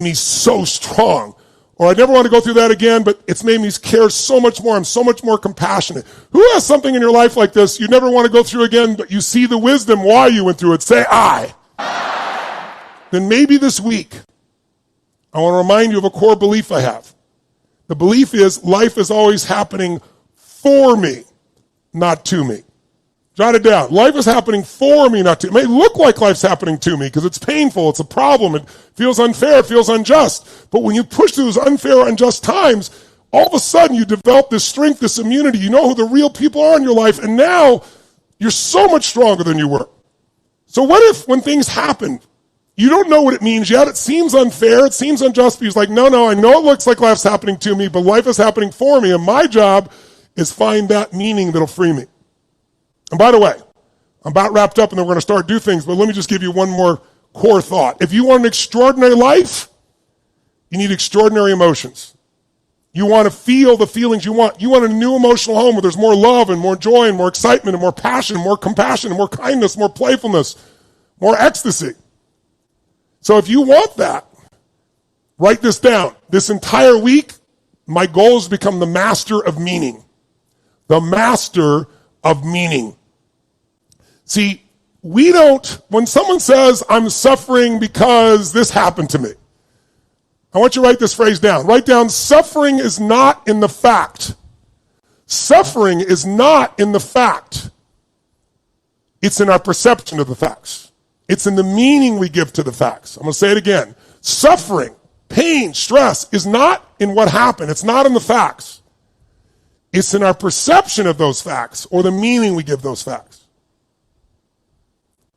me so strong. Or I never want to go through that again, but it's made me care so much more. I'm so much more compassionate. Who has something in your life like this you never want to go through again, but you see the wisdom why you went through it? Say, I. Then maybe this week, I want to remind you of a core belief I have. The belief is life is always happening for me, not to me. Jot it down. Life is happening for me, not to me. It may look like life's happening to me because it's painful, it's a problem, it feels unfair, it feels unjust. But when you push through those unfair, unjust times, all of a sudden you develop this strength, this immunity. You know who the real people are in your life, and now you're so much stronger than you were. So what if when things happen, you don't know what it means yet, it seems unfair, it seems unjust, but you're like, no, I know it looks like life's happening to me, but life is happening for me, and my job is find that meaning that'll free me. And by the way, I'm about wrapped up and then we're going to start do things, but let me just give you one more core thought. If you want an extraordinary life, you need extraordinary emotions. You want to feel the feelings you want. You want a new emotional home where there's more love and more joy and more excitement and more passion and more compassion and more kindness, more playfulness, more ecstasy. So if you want that, write this down. This entire week, my goal is to become the master of meaning. The master of meaning. See, when someone says, I'm suffering because this happened to me, I want you to write this phrase down. Write down, suffering is not in the fact. Suffering is not in the fact. It's in our perception of the facts. It's in the meaning we give to the facts. I'm going to say it again. Suffering, pain, stress is not in what happened. It's not in the facts. It's in our perception of those facts or the meaning we give those facts.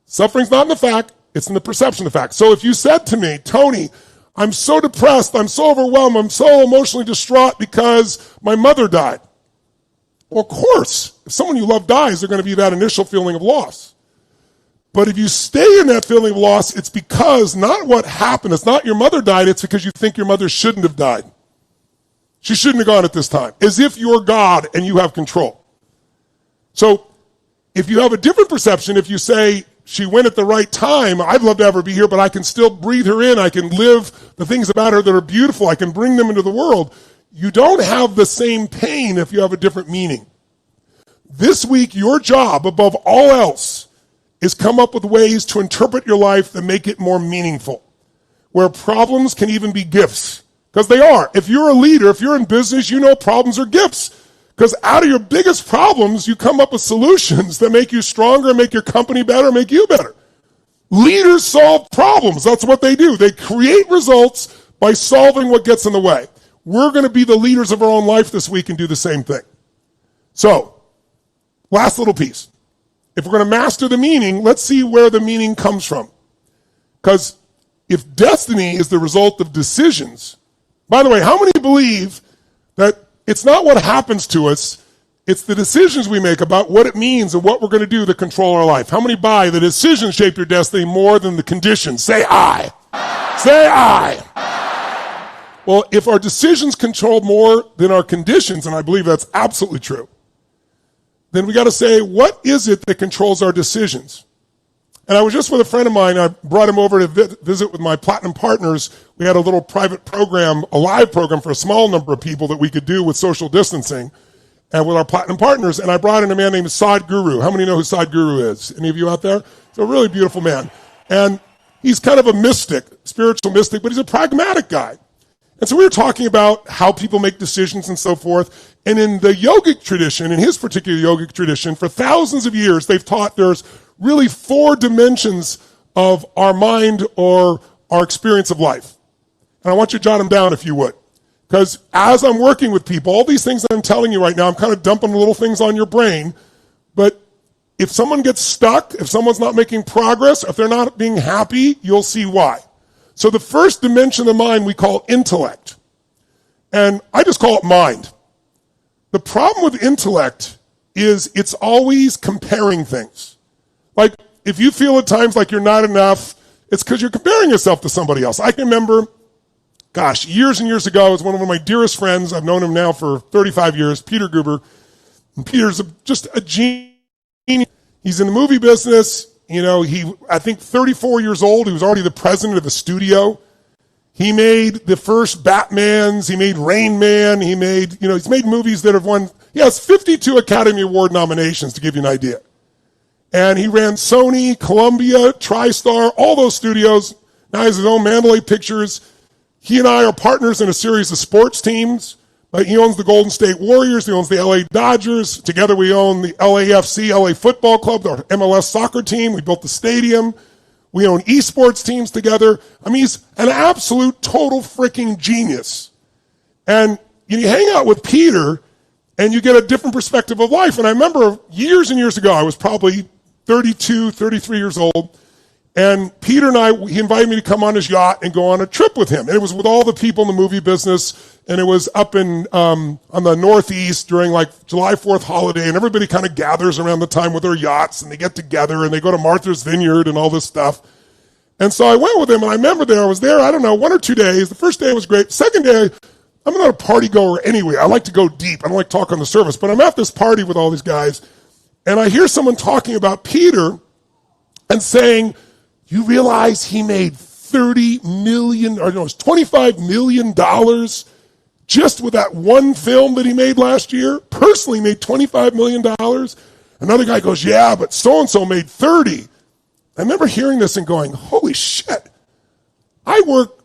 Suffering's not in the fact, it's in the perception of the fact. So if you said to me, Tony, I'm so depressed, I'm so overwhelmed, I'm so emotionally distraught because my mother died. Well, of course, if someone you love dies, there's going to be that initial feeling of loss. But if you stay in that feeling of loss, it's because not what happened, it's not your mother died, it's because you think your mother shouldn't have died. She shouldn't have gone at this time, as if you're God and you have control. So if you have a different perception, if you say, she went at the right time, I'd love to have her be here, but I can still breathe her in, I can live the things about her that are beautiful, I can bring them into the world. You don't have the same pain if you have a different meaning. This week, your job, above all else, is come up with ways to interpret your life that make it more meaningful, where problems can even be gifts. Because they are. If you're a leader, if you're in business, you know problems are gifts. Because out of your biggest problems, you come up with solutions that make you stronger, make your company better, make you better. Leaders solve problems. That's what they do. They create results by solving what gets in the way. We're going to be the leaders of our own life this week and do the same thing. So, last little piece. If we're going to master the meaning, let's see where the meaning comes from. Because if destiny is the result of decisions, by the way, how many believe that it's not what happens to us, it's the decisions we make about what it means and what we're going to do to control our life? How many buy the decisions shape your destiny more than the conditions? Say I. Say I. Well, if our decisions control more than our conditions, and I believe that's absolutely true, then we got to say, what is it that controls our decisions? And I was just with a friend of mine. I brought him over to visit with my platinum partners. We had a little private program, a live program for a small number of people that we could do with social distancing and with our platinum partners. And I brought in a man named Sadhguru. How many know who Sadhguru is? Any of you out there? He's a really beautiful man. And he's kind of a mystic, spiritual mystic, but he's a pragmatic guy. And so we were talking about how people make decisions and so forth. And in the yogic tradition, in his particular yogic tradition, for thousands of years, they've taught there's really 4 dimensions of our mind or our experience of life. And I want you to jot them down if you would. Because as I'm working with people, all these things that I'm telling you right now, I'm kind of dumping little things on your brain. But if someone gets stuck, if someone's not making progress, if they're not being happy, you'll see why. So the first dimension of the mind we call intellect. And I just call it mind. The problem with intellect is it's always comparing things. Like, if you feel at times like you're not enough, it's because you're comparing yourself to somebody else. I can remember, years and years ago, it was one of my dearest friends. I've known him now for 35 years, Peter Gruber. And Peter's just a genius. He's in the movie business. You know, I think 34 years old. He was already the president of the studio. He made the first Batmans. He made Rain Man. He made, he's made movies that have won. He has 52 Academy Award nominations, to give you an idea. And he ran Sony, Columbia, TriStar, all those studios. Now he has his own Mandalay Pictures. He and I are partners in a series of sports teams. He owns the Golden State Warriors. He owns the LA Dodgers. Together we own the LAFC, LA Football Club, our MLS soccer team. We built the stadium. We own esports teams together. I mean, he's an absolute total freaking genius. And you hang out with Peter, and you get a different perspective of life. And I remember years and years ago, I was probably 32, 33 years old, and Peter and he invited me to come on his yacht and go on a trip with him. And it was with all the people in the movie business, and it was up in on the Northeast during like July 4th holiday, and everybody kind of gathers around the time with their yachts, and they get together, and they go to Martha's Vineyard and all this stuff. And so I went with him, and I remember I was there, 1 or 2 days. The first day was great. Second day, I'm not a party goer anyway. I like to go deep. I don't like to talk on the surface. But I'm at this party with all these guys, and I hear someone talking about Peter and saying, you realize he made $25 million just with that one film that he made last year? Personally made $25 million. Another guy goes, yeah, but so-and-so made 30. I remember hearing this and going, holy shit. I work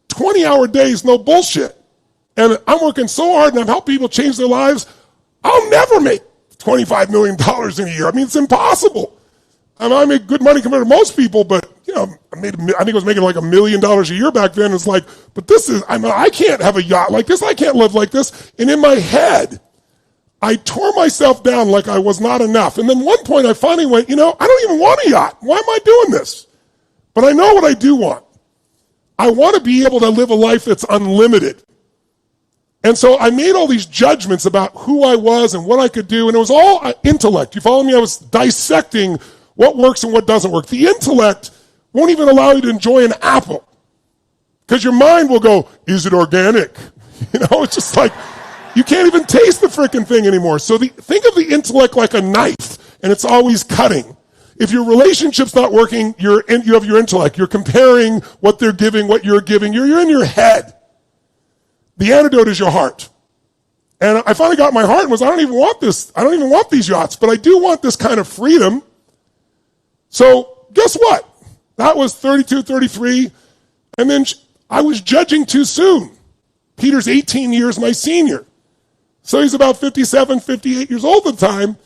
20-hour days, no bullshit. And I'm working so hard and I've helped people change their lives. I'll never make $25 million in a year. I mean, it's impossible. I make good money compared to most people, but I think I was making like $1 million a year back then. It's like, but I can't have a yacht like this. I can't live like this. And in my head, I tore myself down like I was not enough. And then one point I finally went, I don't even want a yacht. Why am I doing this? But I know what I do want. I want to be able to live a life that's unlimited. And so I made all these judgments about who I was and what I could do. And it was all intellect. You follow me? I was dissecting what works and what doesn't work. The intellect won't even allow you to enjoy an apple because your mind will go, is it organic? It's just like, you can't even taste the freaking thing anymore. So think of the intellect like a knife, and it's always cutting. If your relationship's not working, you have your intellect. You're comparing what they're giving, what you're giving. You're in your head. The antidote is your heart. And I finally got my heart and I don't even want this. I don't even want these yachts, but I do want this kind of freedom. So guess what? That was 32, 33. And then I was judging too soon. Peter's 18 years my senior. So he's about 57, 58 years old at the time.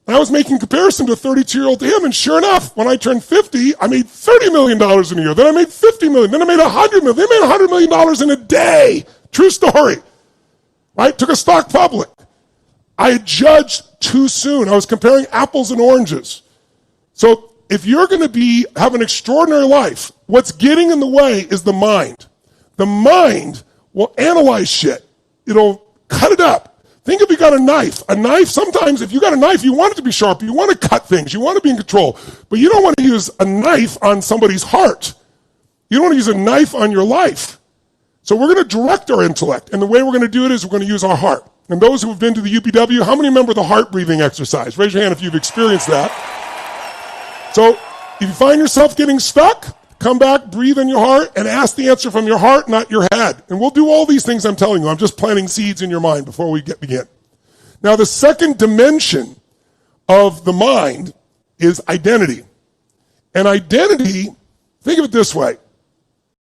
And I was making comparison to a 32-year-old to him. And sure enough, when I turned 50, I made $30 million in a year. Then I made $50 million. Then I made $100 million. They made $100 million in a day. True story. Right? Took a stock public. I had judged too soon. I was comparing apples and oranges. So if you're going to have an extraordinary life, what's getting in the way is the mind. The mind will analyze shit. It'll cut it up. Think if you got a knife. A knife, sometimes if you got a knife, you want it to be sharp. You want to cut things. You want to be in control. But you don't want to use a knife on somebody's heart. You don't want to use a knife on your life. So we're going to direct our intellect. And the way we're going to do it is we're going to use our heart. And those who have been to the UPW, how many remember the heart breathing exercise? Raise your hand if you've experienced that. So if you find yourself getting stuck, come back, breathe in your heart, and ask the answer from your heart, not your head. And we'll do all these things I'm telling you. I'm just planting seeds in your mind before we begin. Now, the second dimension of the mind is identity. And identity, think of it this way.